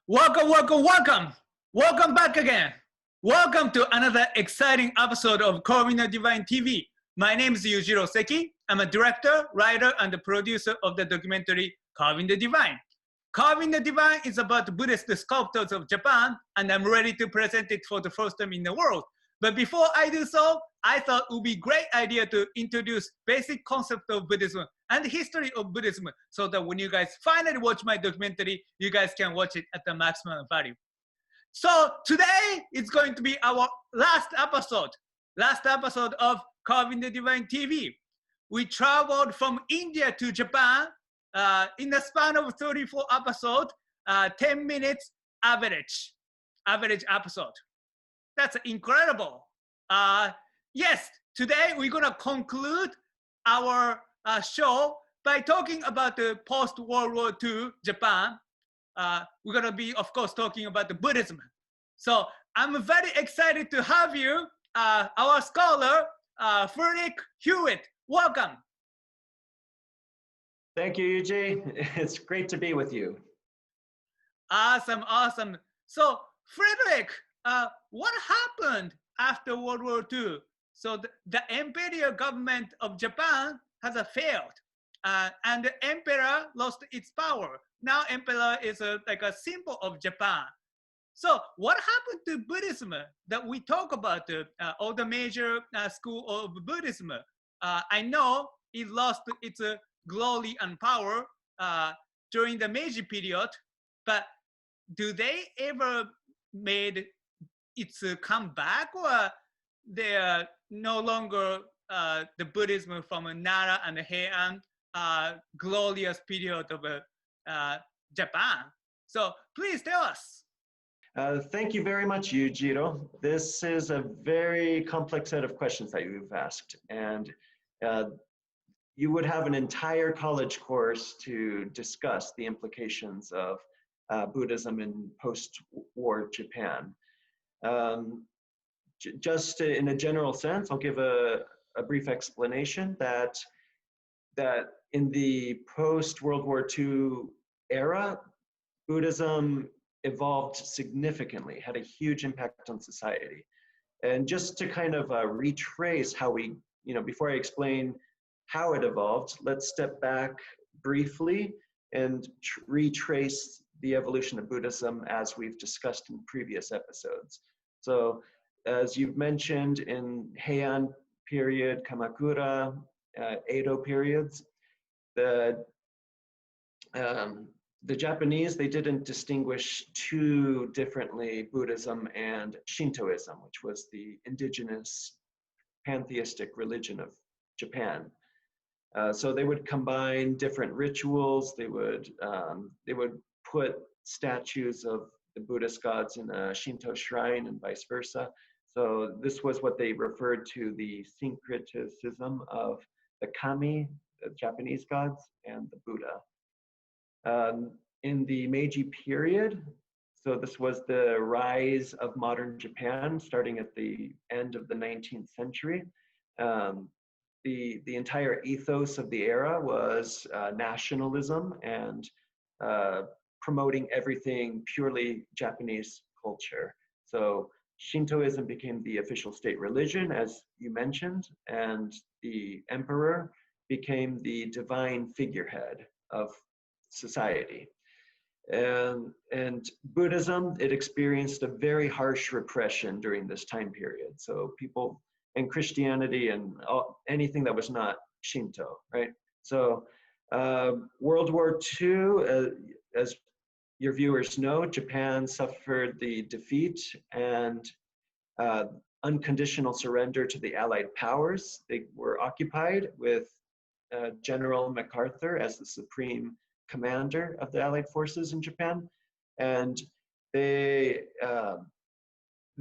Welcome, welcome, welcome. Welcome back again. Welcome to another exciting episode of Carving the Divine TV. My name is Yujiro Seki. I'm a director, writer, and the producer of the documentary Carving the Divine. Carving the Divine is about the Buddhist Sculptors of Japan, and I'm ready to present it for the first time in the world. But before I do so, I thought it would be a great idea to introduce basic concept of Buddhism and the history of Buddhism so that when you guys finally watch my documentary, you guys can watch it at the maximum value. So today is going to be our last episode of Carving the Divine TV. We traveled from India to Japan in the span of 34 episodes, 10 minutes average episode. That's incredible. Yes, today we're gonna conclude our show by talking about the post-World War II Japan. We're gonna be, of course, talking about the Buddhism. So I'm very excited to have you, our scholar, Frederick Hewitt. Welcome. Thank you, Yuji. It's great to be with you. Awesome, awesome. So Frederick, what happened after World War II? So the imperial government of Japan has failed, and the emperor lost its power. Now emperor is like a symbol of Japan. So what happened to Buddhism that we talk about, all the major school of Buddhism? I know it lost its glory and power during the Meiji period, but do they ever made its comeback, or they are no longer the Buddhism from Nara and Heian glorious period of Japan? So please tell us. Thank you very much, Yujiro. This is a very complex set of questions that you've asked, and you would have an entire college course to discuss the implications of Buddhism in post-war Japan. Just in a general sense, I'll give a brief explanation that in the post-World War II era, Buddhism evolved significantly, had a huge impact on society. And just to kind of retrace how we, before I explain how it evolved, let's step back briefly and retrace the evolution of Buddhism as we've discussed in previous episodes. So as you've mentioned, in Heian period, Kamakura, Edo periods, the Japanese, they didn't distinguish too differently Buddhism and Shintoism, which was the indigenous pantheistic religion of Japan. So they would combine different rituals. They would put statues of the Buddhist gods in a Shinto shrine and vice versa. So this was what they referred to the syncretism of the kami, the Japanese gods, and the Buddha. In the Meiji period, so this was the rise of modern Japan, starting at the end of the 19th century. The entire ethos of the era was nationalism and promoting everything purely Japanese culture. So Shintoism became the official state religion, as you mentioned, and the emperor became the divine figurehead of society. And Buddhism, it experienced a very harsh repression during this time period. So people, and Christianity and anything that was not Shinto, right? So World War II, as your viewers know, Japan suffered the defeat and unconditional surrender to the Allied powers. They were occupied with General MacArthur as the supreme commander of the Allied forces in Japan, and they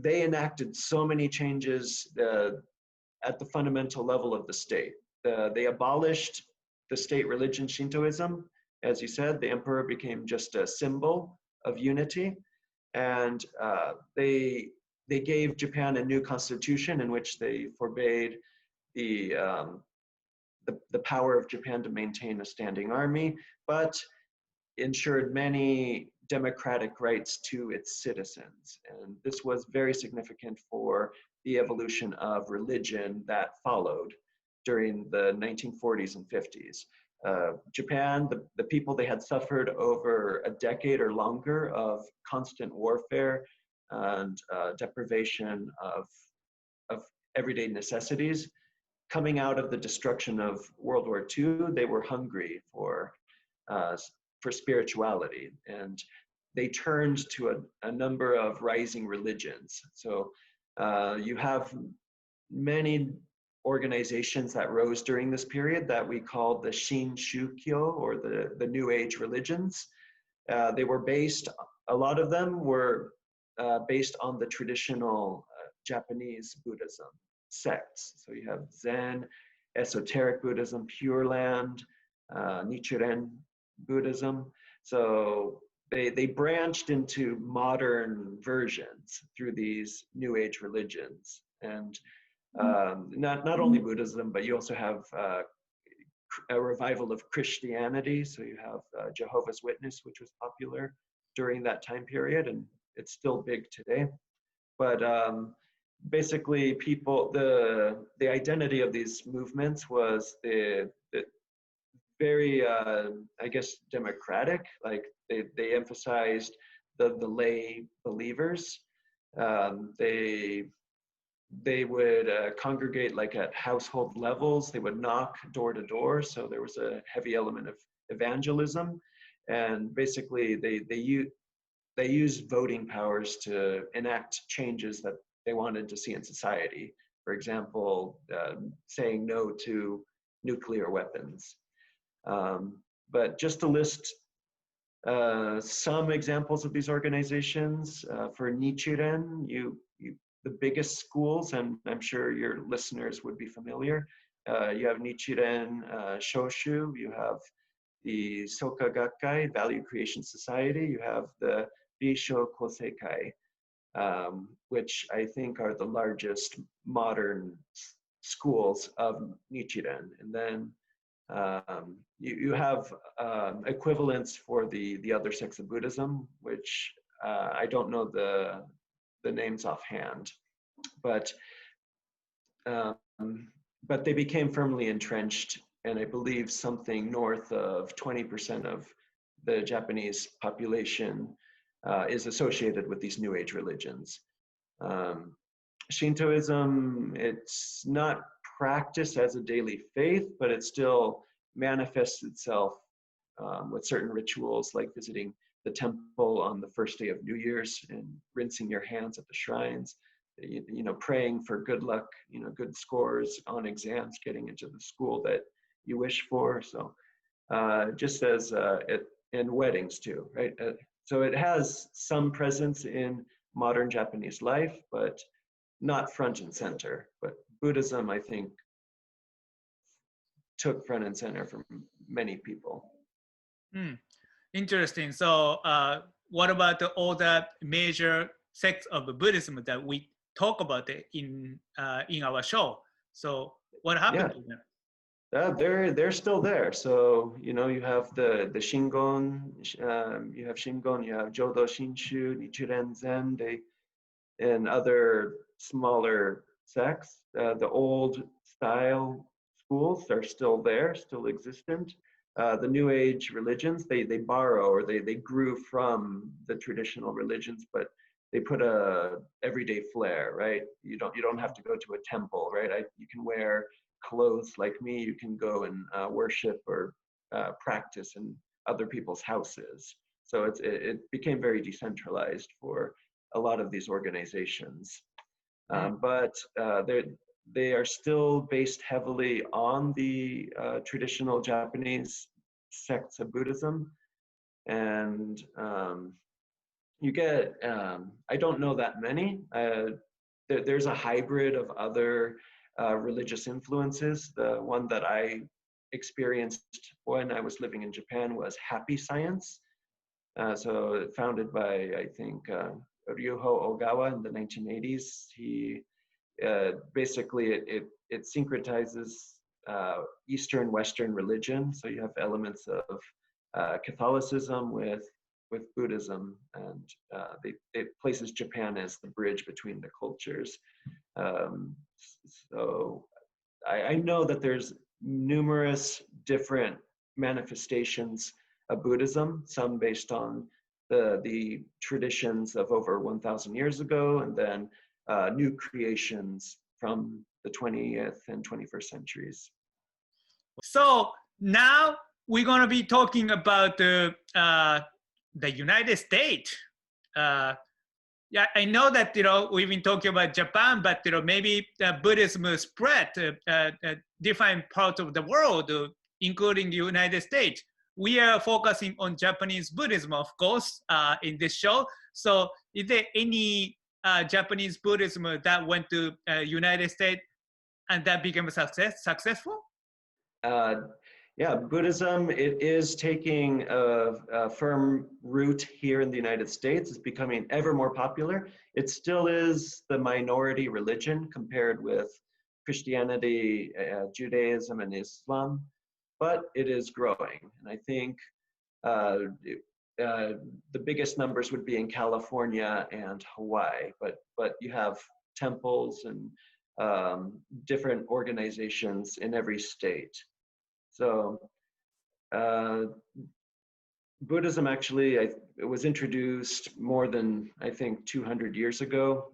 enacted so many changes at the fundamental level of the state. They abolished the state religion Shintoism. As you said, the emperor became just a symbol of unity, and they gave Japan a new constitution in which they forbade the power of Japan to maintain a standing army, but ensured many democratic rights to its citizens. And this was very significant for the evolution of religion that followed during the 1940s and 50s. Japan, the people, they had suffered over a decade or longer of constant warfare and deprivation of everyday necessities. Coming out of the destruction of World War II, they were hungry for spirituality, and they turned to a number of rising religions. So you have many organizations that rose during this period that we call the Shin Shukyo, or the New Age religions. They were based, a lot of them were based on the traditional Japanese Buddhism sects. So you have Zen, Esoteric Buddhism, Pure Land, Nichiren Buddhism. So they branched into modern versions through these New Age religions. And not only Buddhism, but you also have a revival of Christianity. So you have Jehovah's Witness, which was popular during that time period, and it's still big today. But basically, the identity of these movements was the very, I guess, democratic. Like they emphasized the lay believers. They would congregate like at household levels. They would knock door to door. So there was a heavy element of evangelism, and basically they used voting powers to enact changes that they wanted to see in society. For example, saying no to nuclear weapons. But just to list some examples of these organizations, for Nichiren, the biggest schools, and I'm sure your listeners would be familiar, you have Nichiren Shoshu, you have the Soka Gakkai, Value Creation Society, you have the Bisho Koseikai, which I think are the largest modern schools of Nichiren. And then you have equivalents for the other sects of Buddhism, which I don't know the names offhand, but they became firmly entrenched, and I believe something north of 20% of the Japanese population is associated with these New Age religions. Shintoism, it's not practiced as a daily faith, but it still manifests itself with certain rituals, like visiting the temple on the first day of New Year's and rinsing your hands at the shrines, praying for good luck, good scores on exams, getting into the school that you wish for. So just as in weddings too, right? So it has some presence in modern Japanese life, but not front and center. But Buddhism, I think, took front and center for many people. Interesting. So what about all the major sects of Buddhism that we talk about in our show? So what happened to them? They're still there. So you have the Shingon, you have Shingon, you have Jodo Shinshu, Nichiren Zen, and other smaller sects. The old style schools are still there, still existent. The New Age religions, they borrow, or they grew from the traditional religions, but they put a everyday flair, right? You don't have to go to a temple, right? You can wear clothes like me. You can go and worship or practice in other people's houses. So it became very decentralized for a lot of these organizations, but they are still based heavily on the traditional Japanese sects of Buddhism. And you get, I don't know that many. There's a hybrid of other religious influences. The one that I experienced when I was living in Japan was Happy Science. So founded by, I think, Ryuho Ogawa in the 1980s. He basically it syncretizes Eastern Western religion. So you have elements of Catholicism with Buddhism, and it places Japan as the bridge between the cultures. So I know that there's numerous different manifestations of Buddhism, some based on the traditions of over 1,000 years ago, and then new creations from the 20th and 21st centuries. So now we're going to be talking about the United States. Yeah, I know that we've been talking about Japan, but maybe Buddhism spread to different parts of the world, including the United States. We are focusing on Japanese Buddhism, of course, in this show. So, is there any Japanese Buddhism that went to United States and that became successful? Yeah, Buddhism, it is taking a firm root here in the United States. It's becoming ever more popular. It still is the minority religion compared with Christianity, Judaism, and Islam, but it is growing. And I think the biggest numbers would be in California and Hawaii, but you have temples and different organizations in every state. So Buddhism actually, it was introduced more than, I think, 200 years ago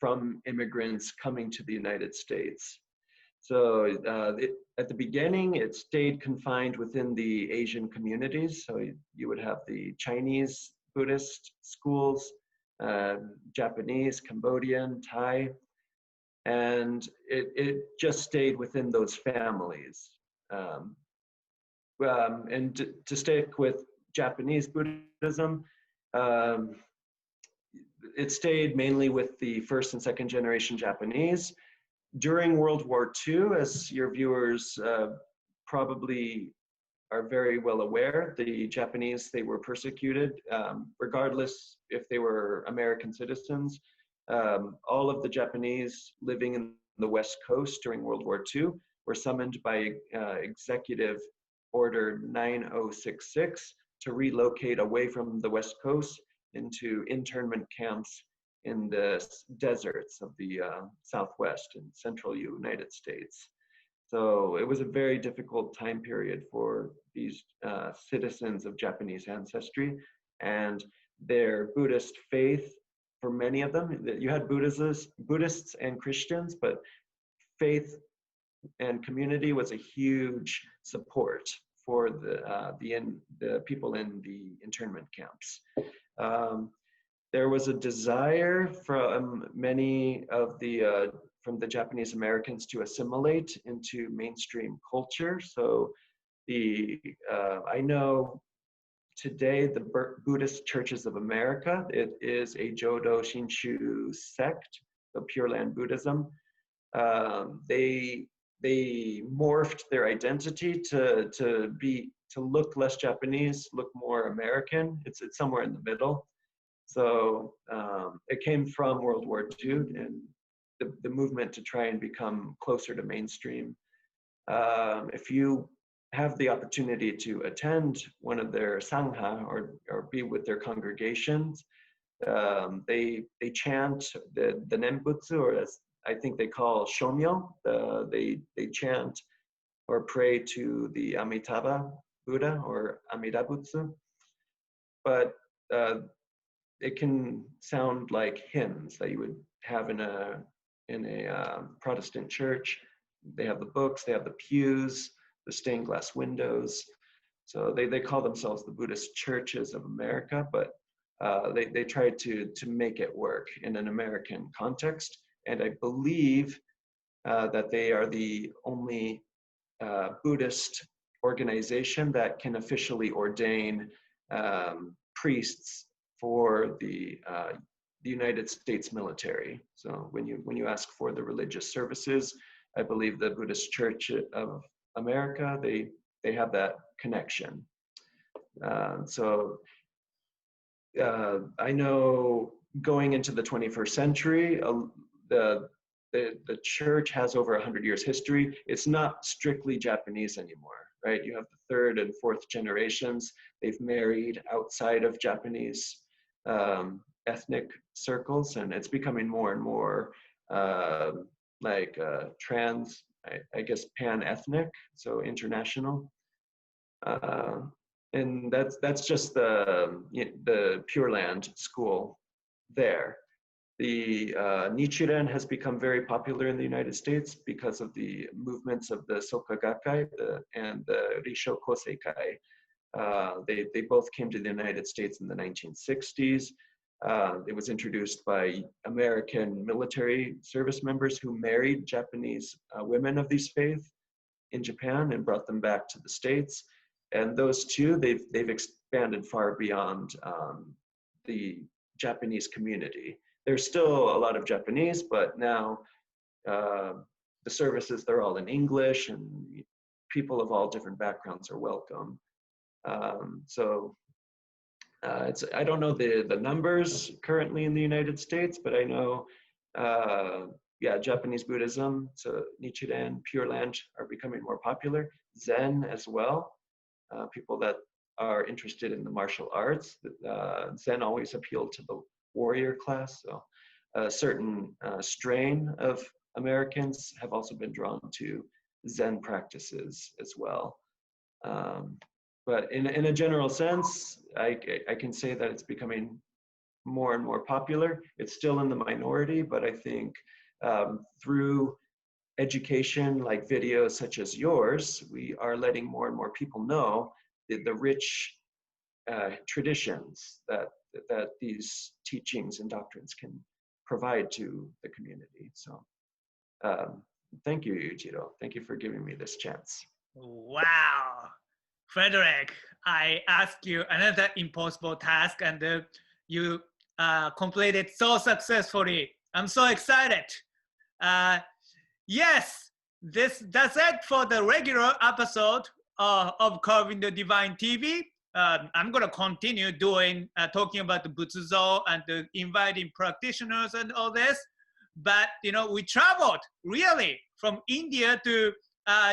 from immigrants coming to the United States. So at the beginning, it stayed confined within the Asian communities. So you would have the Chinese Buddhist schools, Japanese, Cambodian, Thai, and it just stayed within those families. And to stick with Japanese Buddhism, it stayed mainly with the first and second generation Japanese. During World War II, as your viewers probably are very well aware, the Japanese, they were persecuted, regardless if they were American citizens. All of the Japanese living in the West Coast during World War II were summoned by Executive Order 9066 to relocate away from the West Coast into internment camps in the deserts of the Southwest and Central United States. So it was a very difficult time period for these citizens of Japanese ancestry, and their Buddhist faith, for many of them, you had Buddhists and Christians, but faith and community was a huge support for the people in the internment camps. There was a desire from many of from the Japanese Americans to assimilate into mainstream culture. So I know today the Buddhist Churches of America, it is a Jodo Shinshu sect, the Pure Land Buddhism. They morphed their identity to look less Japanese, look more American. It's somewhere in the middle. So it came from World War II and the movement to try and become closer to mainstream. If you have the opportunity to attend one of their sangha or be with their congregations, they chant the Nembutsu, or as I think they call Shomyo. They chant or pray to the Amitabha Buddha or Amidabutsu. But it can sound like hymns that you would have in a Protestant church. They have the books, they have the pews, the stained glass windows. So they call themselves the Buddhist Churches of America, but they try to make it work in an American context. And I believe that they are the only Buddhist organization that can officially ordain priests for the United States military. So when you ask for the religious services, I believe the Buddhist Church of America, they have that connection. So I know going into the 21st century, the church has over 100 years history. It's not strictly Japanese anymore. right? You have the third and fourth generations. They've married outside of Japanese ethnic circles, and it's becoming more and more trans, I guess, pan-ethnic, so international. And that's just the Pure Land school there. The Nichiren has become very popular in the United States because of the movements of the Soka Gakkai and the Risho Koseikai. They both came to the United States in the 1960s. It was introduced by American military service members who married Japanese women of these faith in Japan and brought them back to the States. And those two, they've expanded far beyond the Japanese community. There's still a lot of Japanese, but now the services, they're all in English, and people of all different backgrounds are welcome. I don't know the numbers currently in the United States, but I know, Japanese Buddhism, so Nichiren, Pure Land are becoming more popular. Zen as well. People that are interested in the martial arts. Zen always appealed to the warrior class, so a certain strain of Americans have also been drawn to Zen practices as well. But in a general sense, I can say that it's becoming more and more popular. It's still in the minority, but I think through education like videos such as yours, we are letting more and more people know the rich traditions that these teachings and doctrines can provide to the community. So thank you, Yujiro. Thank you for giving me this chance. Wow. Frederick, I asked you another impossible task, and you completed so successfully. I'm so excited. Yes, that's it for the regular episode of Carving the Divine TV. I'm going to continue talking about the Butsuzo and inviting practitioners and all this. But, we traveled really from India to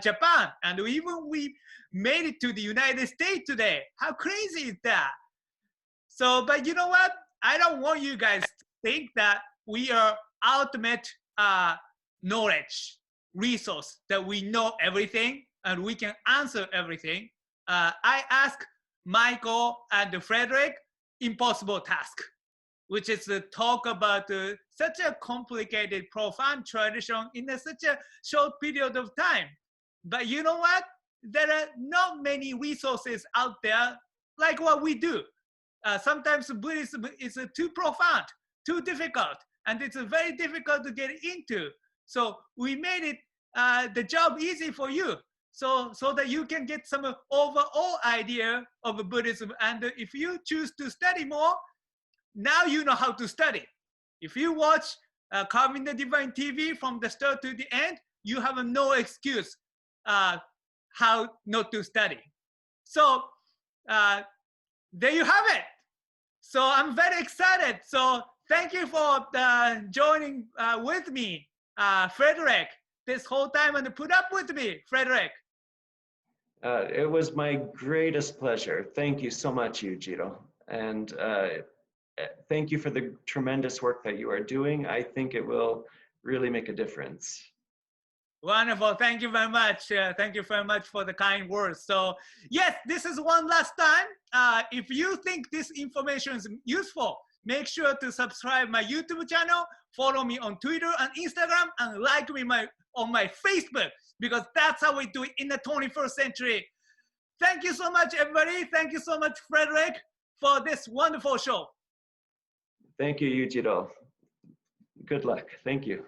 Japan, and we made it to the United States today. How crazy is that? So, but you know what? I don't want you guys to think that we are ultimate knowledge resource, that we know everything and we can answer everything. I ask Michael and Frederick impossible task, which is to talk about such a complicated, profound tradition in such a short period of time. But you know what? There are not many resources out there like what we do. Sometimes Buddhism is too profound, too difficult, and it's very difficult to get into. So we made it the job easy for you, so that you can get some overall idea of Buddhism. And if you choose to study more, now you know how to study. If you watch Carving the Divine TV from the start to the end, you have no excuse how not to study. So there you have it. So I'm very excited. So thank you for joining with me, Frederick, this whole time, and put up with me, Frederick. It was my greatest pleasure. Thank you so much, Yujiro. And thank you for the tremendous work that you are doing. I think it will really make a difference. Wonderful. Thank you very much. Thank you very much for the kind words. So yes, this is one last time. If you think this information is useful, make sure to subscribe my YouTube channel, follow me on Twitter and Instagram, and like me on my Facebook, because that's how we do it in the 21st century. Thank you so much, everybody. Thank you so much, Frederick, for this wonderful show. Thank you, Yujiro. Good luck. Thank you.